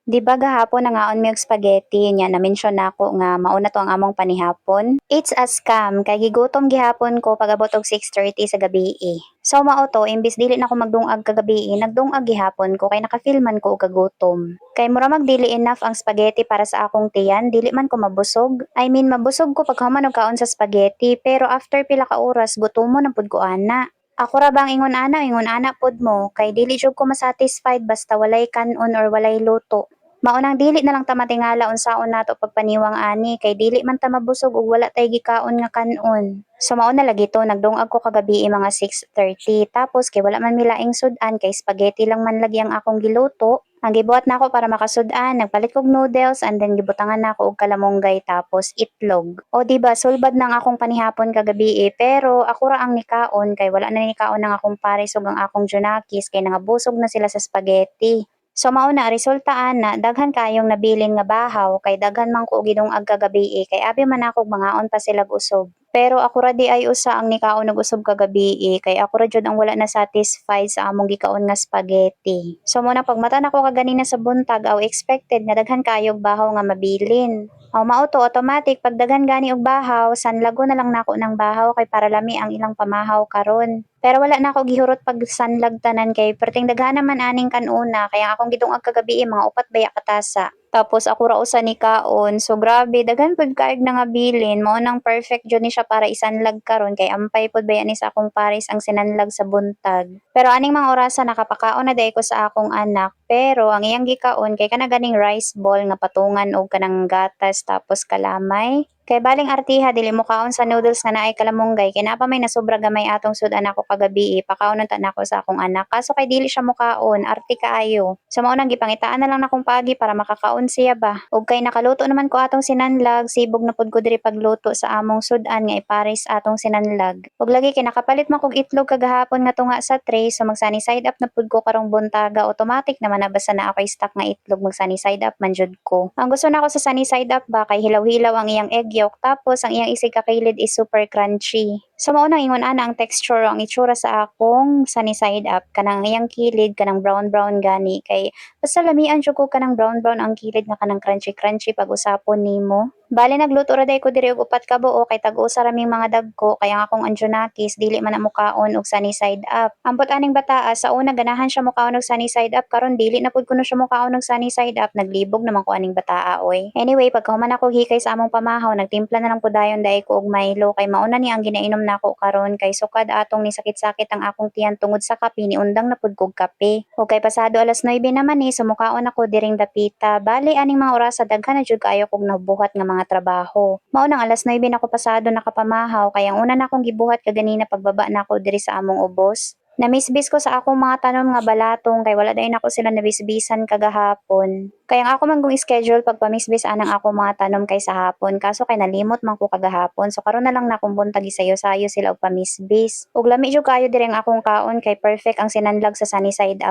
Di ba gahapon nangaon mi og spaghetti nya na-mention nako nga mao na to ang among panihapon. It's a scam kay gigutom gihapon ko pag-abot og 6:30 sa gabii. So mao to imbis dili na ko magdungag kagabii, nagdungag gihapon ko kay nakafeel man ko og kagutom. Kay mura magdili enough ang spaghetti para sa akong tiyan, dili man ko mabusog. I mean mabusog ko pag human og kaon sa spaghetti pero after pila ka oras gutomon na pud ko ana. Ako ra bang ingon ana pod mo kay dili jud ko masatisfied basta walay kanon or walay luto. Maunang dili na lang ta matingala unsaon nato pagpaniwang ani kay dili man ta mabusog ug wala tay gikaon nga kanon. So mao na lagi to nagdungag ko kagabi mga 6:30 tapos kay wala man milaing sudan kay spaghetti lang man lagi ang akong giluto. Ang gibuhat nako para makasudan, nagpalit kog noodles and then gibutangan nako og kalamonggay tapos itlog. O di ba sulbad nang akong panihapon kagabi pero ako ra ang nikaon kay wala na nikaon ang akong pares ug ang akong junakis kay nangabusog na sila sa spaghetti. So mao na resultaan na daghan kayong nabilin nga bahaw kay daghan man ko gidungag kagabi kay abi man ako mangaon pa sila usog. Pero ako ra di ay usa ang nikaon og usog kagabi kay ako ra jud ang wala na satisfied sa among gikaon nga spaghetti. So mo na pagmata nako kaganina sa buntag aw expected nga daghan kayog bahaw nga mabilin. Aw mao to automatic pag daghan gani og bahaw sanlago na lang nako ng bahaw kay para lami ang ilang pamahaw karon. Pero wala na ako gihurot pag sanlag tanan kay perting daghan naman aning kanuna kaya akong gidungag kagabi mga upat baya katasa. Tapos ako ra usa ni kaon. So grabe daghan pud kaayog nga bilin mao nang perfect jud ni siya para isanlag karon kay ampay pud baya ni sa akong pares ang sinanlag sa buntag. Pero aning mga orasa nakapakaon na day ko sa akong anak pero ang iyang gikaon kay kana ganing rice ball nga patungan og kanang gatas tapos kalamay. Kay baling artiha dili mo kaon sa noodles nga naay kalamonggay kay naa pa may nasobra gamay atong sudan ako kagabi pakaonon ta nako sa akong anak kaso kay dili siya mokaon arte kaayo. So mao nang gipangitaan na lang nakong pagi para makakaon siya ba. Ug kay nakaluto naman ko atong sinanlag sibog na pud ko diri pagluto sa among sudan nga ipares atong sinanlag. Ug lagi kay nakapalit man kog itlog kagahapon nga tunga sa tray so magsani side up na pud ko karong buntaga automatic naman na basta na ako'y stock nga itlog magsani side up man jud ko. Ang gusto nako sa sunny side up ba kay hilaw-hilaw ang iyang egg yolk tapos ang iyang isig kakilid is super crunchy. So mao nang ingon ana ang texture ang itsura sa akong sunny side up kanang iyang kilid kanang brown brown gani kay basta lamian jud ko kanang brown brown ang kilid nga kanang crunchy crunchy pag usapon nimo. Bale nagluto ra day ko diri og upat ka buo kay tag-usa ra ming mga dagko kay ang akong anjonakis dili man na mukaon og sunny side up. Ambot aning bataa sa una ganahan siya mukaon og sunny side up karon dili na pud kuno siya mukaon og sunny side up naglibog naman ko aning bataa oy. Anyway pagkahuman ako hikay sa among pamahaw nagtimpla na lang pud dayon day ko og Milo kay mauna ni ang ginainom nako karon kay sukad atong ni sakit-sakit ang akong tiyan tungod sa kape ni undang na pud kog kape. O kay pasado alas 9 naman ni sumukaon ako diring dapita. Bale aning mga oras sa daghan na jud kaayo kog nabuhat nga mga trabaho. Mao nang alas 9 na ako pasado nakapamahaw kay ang una na akong gibuhat kaganina pagbaba na ako diri sa among ubos. Namisbis ko sa akong mga tanom nga balatong kay wala dayon ako sila nabisbisan kagahapon. Kay ang ako man kong schedule pagpamisbis anang ako mga tanom kay sa hapon kaso kay nalimot man ko kagahapon so karon na lang na akong buntag isayo-sayo sila og pamisbis. Ug lami jud kayo diri ang akong kaon kay perfect ang sinanlag sa sunny side up.